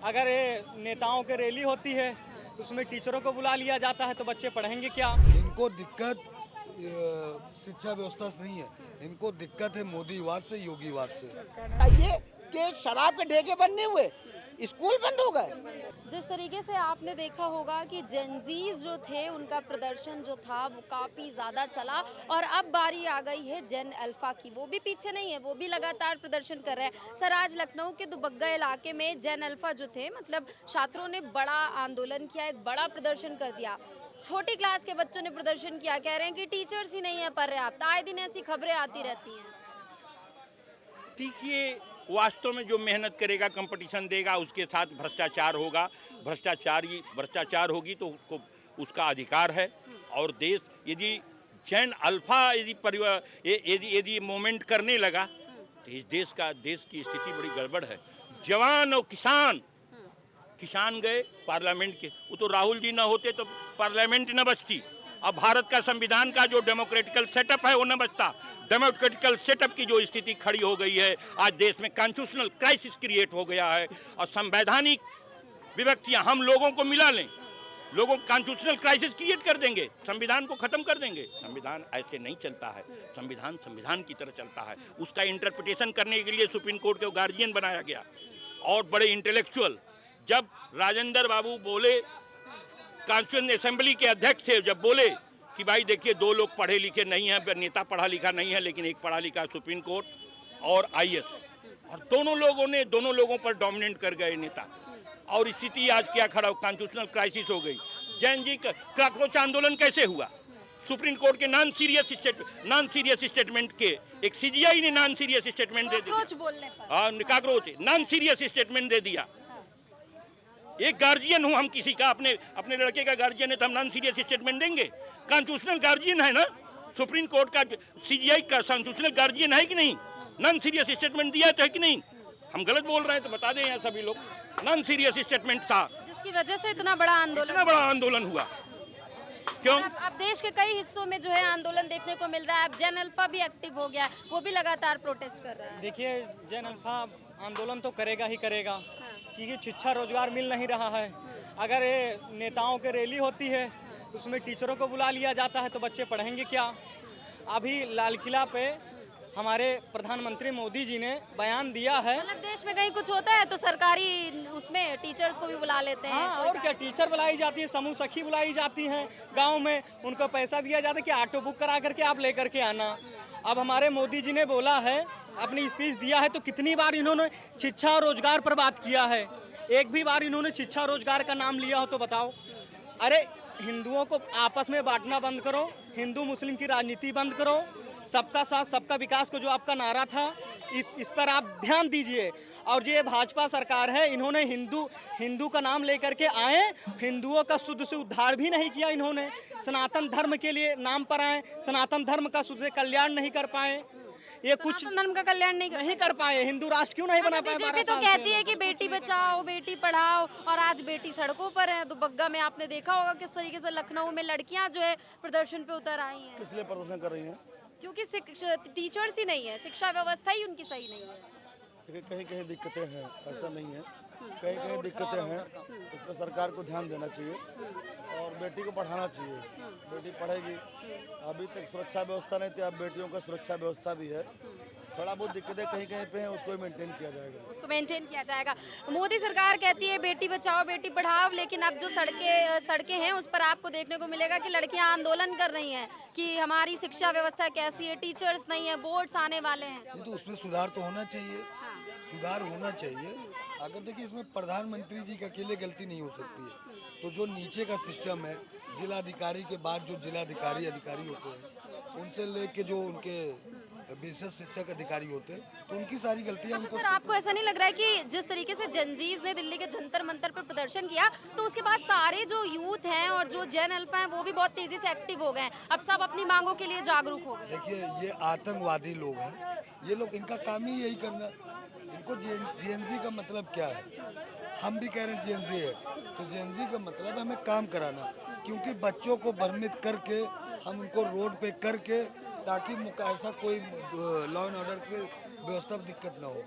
अगर ये नेताओं की रैली होती है उसमें टीचरों को बुला लिया जाता है तो बच्चे पढ़ेंगे क्या? इनको दिक्कत शिक्षा व्यवस्था से नहीं है, इनको दिक्कत है मोदीवाद से, योगीवाद से। ये कि शराब के ठेके बंद नहीं हुए, स्कूल बंद हो गए। जिस तरीके से आपने देखा होगा कि जेनजीज जो थे उनका प्रदर्शन जो था वो काफ़ी ज़्यादा चला और अब बारी आ गई है जेन अल्फा की। वो भी पीछे नहीं है, वो भी लगातार प्रदर्शन कर रहे हैं। सर, आज लखनऊ के दुबग्गा इलाके में जेन अल्फा जो थे, मतलब छात्रों ने बड़ा आंदोलन किया, एक बड़ा प्रदर्शन कर दिया। छोटी क्लास के बच्चों ने प्रदर्शन किया, कह रहे हैं कि टीचर्स ही नहीं है पर्याप्त। आए दिन ऐसी खबरें आती रहती हैं। देखिए, वास्तव में जो मेहनत करेगा, कंपटीशन देगा, उसके साथ भ्रष्टाचार होगा। भ्रष्टाचार होगी तो उसका अधिकार है। और देश यदि जैन अल्फा यदि मूवमेंट करने लगा तो इस देश की स्थिति बड़ी गड़बड़ है। जवान और किसान गए पार्लियामेंट के, वो तो राहुल जी ना होते तो पार्लियामेंट न बचती। अब भारत का संविधान का जो डेमोक्रेटिकल सेटअप है वो न बचता। डेमोक्रेटिकल सेटअप की जो स्थिति खड़ी हो गई है, आज देश में कॉन्स्टिट्यूशनल क्राइसिस क्रिएट हो गया है और संवैधानिक विभक्तियां हम लोगों को मिला लें, लोगों कॉन्स्टिट्यूशनल क्राइसिस क्रिएट कर देंगे, संविधान को खत्म कर देंगे। संविधान ऐसे नहीं चलता है। संविधान की तरह चलता है। उसका इंटरप्रिटेशन करने के लिए सुप्रीम कोर्ट को गार्जियन बनाया गया और बड़े इंटेलेक्चुअल, जब राजेंद्र बाबू बोले, कॉन्स्टिट्यूशन असेंबली के अध्यक्ष थे, जब बोले कि भाई देखिए, दो लोग पढ़े लिखे नहीं हैं, नेता पढ़ा लिखा नहीं है, लेकिन एक पढ़ा लिखा सुप्रीम कोर्ट और आईएएस, और दोनों लोगों पर डोमिनेट कर गए नेता। और स्थिति आज क्या खड़ा हो, कॉन्स्टिट्यूशनल क्राइसिस हो गई। जैन जी का काकरोच आंदोलन कैसे हुआ? सुप्रीम कोर्ट के नॉन सीरियस स्टेटमेंट के, एक सीजीआई ने नॉन सीरियस स्टेटमेंट दे दिया, काकरोच नॉन सीरियस स्टेटमेंट दे दिया। एक गार्जियन हूं हम किसी का, अपने लड़के का गार्जियन है तो हम नॉन सीरियस स्टेटमेंट देंगे? कॉन्स्टिट्यूशनल गार्जियन है ना, सुप्रीम कोर्ट का सीजीआई का कॉन्स्टिट्यूशनल गार्जियन है कि नहीं? नॉन सीरियस स्टेटमेंट दिया है कि नहीं? हम गलत बोल रहे हैं तो बता दें यहाँ सभी लोग। नॉन सीरियस स्टेटमेंट था, जिसकी वजह से इतना बड़ा आंदोलन हुआ। क्यों? अब देश के कई हिस्सों में जो है आंदोलन देखने को मिल रहा है। अब जेन अल्फा भी एक्टिव हो गया है, वो भी लगातार प्रोटेस्ट कर रहा है। देखिए, जेन अल्फा आंदोलन तो करेगा ही करेगा, क्योंकि शिक्षा रोजगार मिल नहीं रहा है। अगर ये नेताओं की रैली होती है उसमें टीचरों को बुला लिया जाता है तो बच्चे पढ़ेंगे क्या? अभी लाल किला पे हमारे प्रधानमंत्री मोदी जी ने बयान दिया है, मतलब देश में कहीं कुछ होता है तो सरकारी उसमें टीचर्स को भी बुला लेते हैं। हाँ, और क्या, टीचर बुलाई जाती है, समूह सखी बुलाई जाती हैं गांव में, उनको पैसा दिया जाता है कि ऑटो बुक करा करके आप लेकर के आना। अब हमारे मोदी जी ने बोला है, अपनी स्पीच दिया है, तो कितनी बार इन्होंने शिक्षा और रोजगार पर बात किया है? एक भी बार इन्होंने शिक्षा रोजगार का नाम लिया हो तो बताओ। अरे, हिंदुओं को आपस में बांटना बंद करो, हिंदू मुस्लिम की राजनीति बंद करो, सबका साथ सबका विकास को जो आपका नारा था इस पर आप ध्यान दीजिए। और ये भाजपा सरकार है, इन्होंने हिंदू का नाम लेकर के आए, हिंदुओं का शुद्ध से उद्धार भी नहीं किया। इन्होंने सनातन धर्म के लिए नाम पर आए, सनातन धर्म का शुद्ध से कल्याण नहीं कर पाए। ये कुछ धर्म का कल्याण नहीं कर पाए। हिंदू राष्ट्र क्यों नहीं बना पाए? बीजेपी तो कहती है कि बेटी बचाओ बेटी पढ़ाओ, और आज बेटी सड़कों पर है। दुबग्गा में आपने देखा होगा किस तरीके से लखनऊ में लड़कियां जो है प्रदर्शन पे उतर आई हैं। किस लिए प्रदर्शन कर रही हैं? क्योंकि टीचर्स ही नहीं है, शिक्षा व्यवस्था ही उनकी सही नहीं है। देखिए, कहीं कहीं दिक्कतें हैं, ऐसा नहीं है, कहीं कहीं दिक्कतें हैं, इस पर सरकार को ध्यान देना चाहिए और बेटी को पढ़ाना चाहिए। बेटी पढ़ेगी, अभी तक सुरक्षा व्यवस्था नहीं थी, अब बेटियों का सुरक्षा व्यवस्था भी है। थोड़ा बहुत दिक्कतें कहीं कहीं पे हैं, उसको मेंटेन किया जाएगा। मोदी सरकार कहती है बेटी बचाओ बेटी पढ़ाओ, लेकिन अब जो सड़कें हैं उस पर आपको देखने को मिलेगा कि लड़कियां आंदोलन कर रही हैं कि हमारी शिक्षा व्यवस्था कैसी है, टीचर्स नहीं है, बोर्ड्स आने वाले हैं। ये तो उसमें सुधार तो होना चाहिए, सुधार होना चाहिए। अगर देखिए, इसमें प्रधानमंत्री जी की अकेले गलती नहीं हो सकती है, तो जो नीचे का सिस्टम है, जिलाधिकारी के बाद जो जिलाधिकारी अधिकारी होते हैं, उनसे लेके जो उनके विशेष शिक्षक अधिकारी होते हैं, तो उनकी सारी गलतियां उनको। सर, आपको ऐसा नहीं लग रहा है कि जिस तरीके से जेनजीज ने दिल्ली के जंतर मंतर पर प्रदर्शन किया, तो उसके बाद सारे जो यूथ हैं और जो जेन अल्फा हैं वो भी बहुत तेजी से एक्टिव हो गए हैं, अब सब अपनी मांगों के लिए जागरूक हो गए? देखिए, ये आतंकवादी लोग हैं, ये लोग, इनका काम ही यही करना। इनको जेएनजी का मतलब क्या है? हम भी कह रहे हैं जेएनजी है, तो जेएनजी का मतलब हमें काम कराना, क्योंकि बच्चों को भ्रमित करके हम उनको रोड पे करके, ताकि ऐसा कोई लॉ एंड ऑर्डर पे व्यवस्था में दिक्कत ना हो।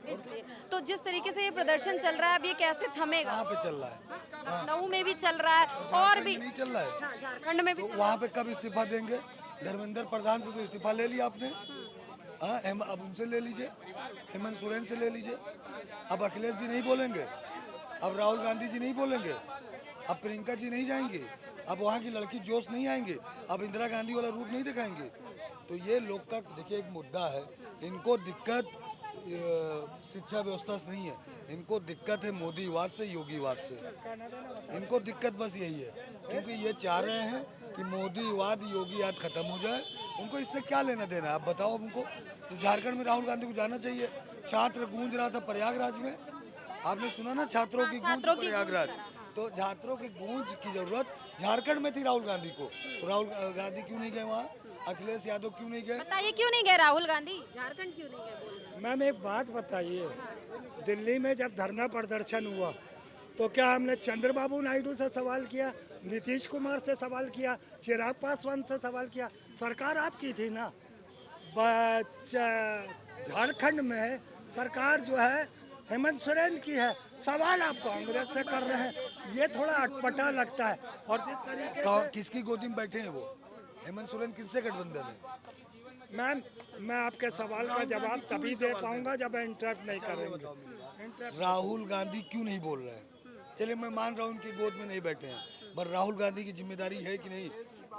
इसलिए तो जिस तरीके से ये प्रदर्शन चल रहा है अब ये कैसे थमेगा? कहाँ पे चल रहा है? लखनऊ में भी चल रहा है और भी नहीं चल रहा है। हाँ, झारखंड में भी तो चल वहाँ पे कब इस्तीफा देंगे? धर्मेंद्र प्रधान से तो इस्तीफा ले लिया आपने। हाँ, अब उनसे ले लीजिए, हेमंत सोरेन से ले लीजिए। अब अखिलेश जी नहीं बोलेंगे, अब राहुल गांधी जी नहीं बोलेंगे, अब प्रियंका जी नहीं जाएंगी, अब वहाँ की लड़की जोश नहीं आएंगे, अब इंदिरा गांधी वाला रूप नहीं दिखाएंगे। तो ये लोग का देखिए एक मुद्दा है, इनको दिक्कत शिक्षा व्यवस्था से नहीं है, इनको दिक्कत है मोदीवाद से, योगीवाद से। इनको दिक्कत बस यही है, क्योंकि ये चाह रहे हैं कि मोदीवाद योगीवाद खत्म हो जाए। उनको इससे क्या लेना देना है, आप बताओ हमको। तो झारखंड में राहुल गांधी को जाना चाहिए। छात्र गूंज रहा था प्रयागराज में, आपने सुना ना, छात्रों की गूंज प्रयागराज। तो छात्रों की गूंज की जरूरत झारखंड में थी राहुल गांधी को, तो राहुल गांधी क्यों नहीं गए वहाँ? अखिलेश यादव क्यों नहीं गए? बताइए क्यों नहीं गए राहुल गांधी? झारखंड क्यों नहीं गए बोल रहे हैं? मैम एक बात बताइए, दिल्ली में जब धरना प्रदर्शन हुआ तो क्या हमने चंद्रबाबू नायडू से सवाल किया, नीतीश कुमार से सवाल किया, चिराग पासवान से सवाल किया? सरकार आपकी थी ना। झारखंड में सरकार जो है हेमंत सोरेन की है, सवाल आप कांग्रेस से कर रहे हैं, ये थोड़ा अटपटा लगता है। और जिस तरीके किसकी गोदी में बैठे हैं वो? हेमंत सोरेन किससे गठबंधन है? मैम मैं आपके सवाल का जवाब तभी दे पाऊंगा जब इंटरप्ट नहीं करेंगे। राहुल गांधी क्यों नहीं बोल रहे हैं? चलिए मैं मान रहा हूँ उनकी गोद में नहीं बैठे हैं, पर राहुल गांधी की जिम्मेदारी है कि नहीं?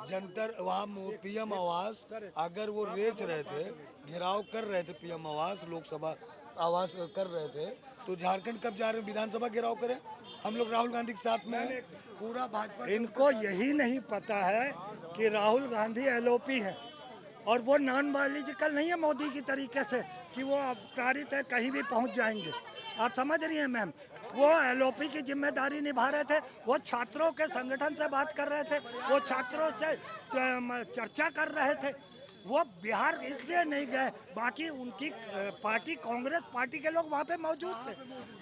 जंतर वहाँ पीएम आवास, अगर वो रेच रहे थे, घेराव कर रहे थे, पीएम आवास लोकसभा आवास कर रहे थे, तो झारखंड कब जा रहे हैं विधानसभा घेराव करें? हम लोग राहुल गांधी के साथ में पूरा भाजपा। इनको यही नहीं पता है कि राहुल गांधी एलओपी है और वो नॉन बायोलॉजिकल नहीं है मोदी की तरीके से कि वो अवतारित है, कहीं भी पहुंच जाएंगे। आप समझ रही हैं मैम? वो एलओपी की जिम्मेदारी निभा रहे थे, वो छात्रों के संगठन से बात कर रहे थे, वो छात्रों से चर्चा कर रहे थे। वो बिहार इसलिए नहीं गए, बाकी उनकी पार्टी कांग्रेस पार्टी के लोग वहाँ पे मौजूद थे।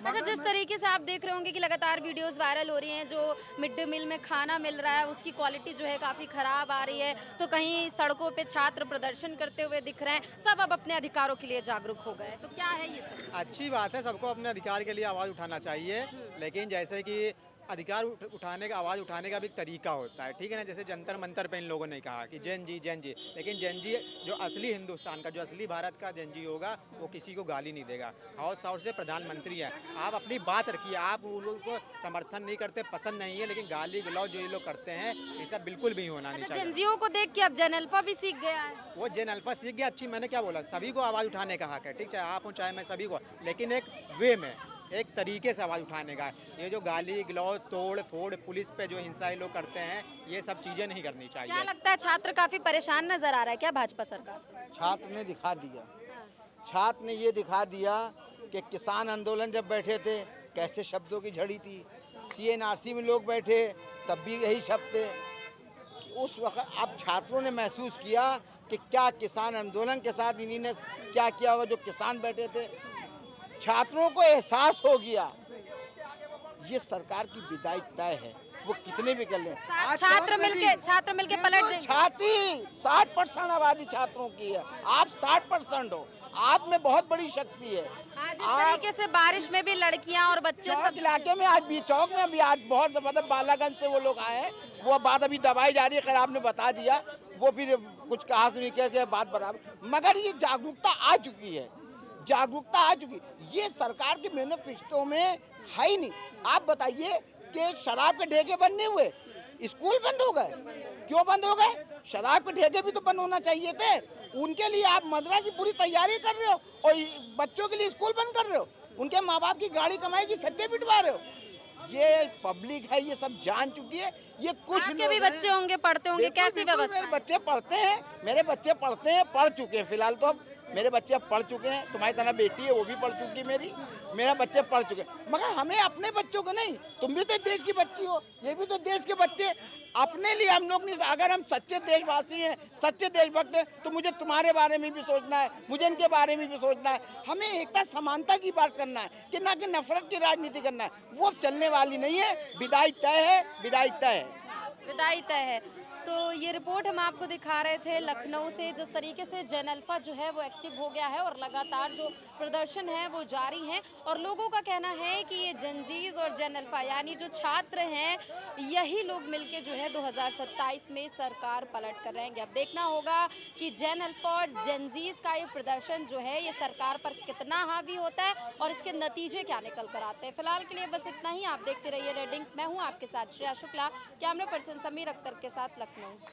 अच्छा, जिस तरीके से आप देख रहे होंगे कि लगातार वीडियोस वायरल हो रही हैं, जो मिड डे मील में खाना मिल रहा है उसकी क्वालिटी जो है काफ़ी ख़राब आ रही है, तो कहीं सड़कों पे छात्र प्रदर्शन करते हुए दिख रहे हैं, सब अब अपने अधिकारों के लिए जागरूक हो गए, तो क्या है ये सब? अच्छी बात है, सबको अपने अधिकार के लिए आवाज़ उठाना चाहिए, लेकिन जैसे कि अधिकार उठाने का, आवाज़ उठाने का भी एक तरीका होता है, ठीक है ना। जैसे जंतर मंतर पे इन लोगों ने कहा कि जैन जी, लेकिन जैन जी जो असली हिंदुस्तान का, जो असली भारत का जैन जी होगा, वो किसी को गाली नहीं देगा। खास तौर से प्रधानमंत्री हैं, आप अपनी बात रखिए, आप उन लोगों को समर्थन नहीं करते, पसंद नहीं है, लेकिन गाली गलौज जो ये लोग करते हैं, ये सब बिल्कुल भी होना नहीं चाहिए। जेनज़ियों को देख के अब जेन अल्फा भी सीख गया है। वो जेन अल्फा सीख गया, अच्छी, मैंने क्या बोला, सभी को आवाज़ उठाने का हक है, ठीक, चाहे आप हो चाहे मैं, सभी को, लेकिन एक वे में, एक तरीके से आवाज़ उठाने का है। ये जो गाली गलौज, तोड़ फोड़, पुलिस पे जो हिंसा ये लोग करते हैं, ये सब चीज़ें नहीं करनी चाहिए। क्या लगता है छात्र काफ़ी परेशान नजर आ रहा है क्या भाजपा सरकार से? छात्र ने दिखा दिया, छात्र ने ये दिखा दिया कि किसान आंदोलन जब बैठे थे कैसे शब्दों की झड़ी थी, CNRC में लोग बैठे तब भी यही शब्द थे। उस वक्त अब छात्रों ने महसूस किया कि क्या किसान आंदोलन के साथ इन्हीं ने क्या किया होगा, जो किसान बैठे थे। छात्रों को एहसास हो गया ये सरकार की विदाई तय है, वो कितने भी कर लें। छात्र मिलके पलट देंगे। छाती 60% आबादी छात्रों की है, आप 60% हो, आप में बहुत बड़ी शक्ति है। आज इस तरीके से बारिश में भी लड़कियां और बच्चे सब इलाके में, आज भी चौक में भी आज बहुत जबरदस्त बालागंज से वो लोग आए हैं, वो बात अभी दबाई जा रही है, खैर आपने बता दिया, वो फिर कुछ कहा नहीं किया, बात बराबर। मगर ये जागरूकता आ चुकी है, जागरूकता आ चुकी। ये सरकार के मैनिफेस्टो में है ही नहीं। आप बताइए कि शराब के ठेके बंद नहीं हुए, स्कूल बंद हो गए, क्यों बंद हो गए? शराब के ठेके भी तो बंद होना चाहिए थे, उनके लिए आप मदरा की पूरी तैयारी कर रहे हो और बच्चों के लिए स्कूल बंद कर रहे हो, उनके माँ बाप की गाड़ी कमाई की सट्टे पिटवा रहे हो। ये पब्लिक है, ये सब जान चुकी है। ये कुछ आपके भी बच्चे होंगे, पढ़ते होंगे, कैसी व्यवस्था? मेरे बच्चे पढ़ते हैं, मेरे बच्चे पढ़ते हैं, पढ़ चुके हैं, फिलहाल तो अब मेरे बच्चे अब पढ़ चुके हैं। तुम्हारी तरह बेटी है, वो भी पढ़ चुकी है मेरी, मेरा बच्चे पढ़ चुके हैं। मगर हमें अपने बच्चों को नहीं, तुम भी तो देश की बच्ची हो, ये भी तो देश के बच्चे, अपने लिए हम लोग नहीं। अगर हम सच्चे देशवासी हैं, सच्चे देशभक्त हैं, तो मुझे तुम्हारे बारे में भी सोचना है, मुझे इनके बारे में भी सोचना है। हमें एकता समानता की बात करना है, कि ना कि नफरत की राजनीति करना है। वो अब चलने वाली नहीं है। विदाई तय है, विदाई तय है, विदाई तय है। तो ये रिपोर्ट हम आपको दिखा रहे थे लखनऊ से, जिस तरीके से जेन अल्फा जो है वो एक्टिव हो गया है और लगातार जो प्रदर्शन है वो जारी हैं और लोगों का कहना है कि ये जेनजीज और जेन अल्फा यानी जो छात्र हैं यही लोग मिलके जो है 2027 में सरकार पलट कर रहेंगे। अब देखना होगा कि जेन अल्फा और जेनजीज का ये प्रदर्शन जो है ये सरकार पर कितना हावी होता है और इसके नतीजे क्या निकल कर आते हैं। फिलहाल के लिए बस इतना ही। आप देखते रहिए रेड इंक। मैं हूँ आपके साथ श्रेया शुक्ला, कैमरा पर्सन समीर अख्तर के साथ लखनऊ।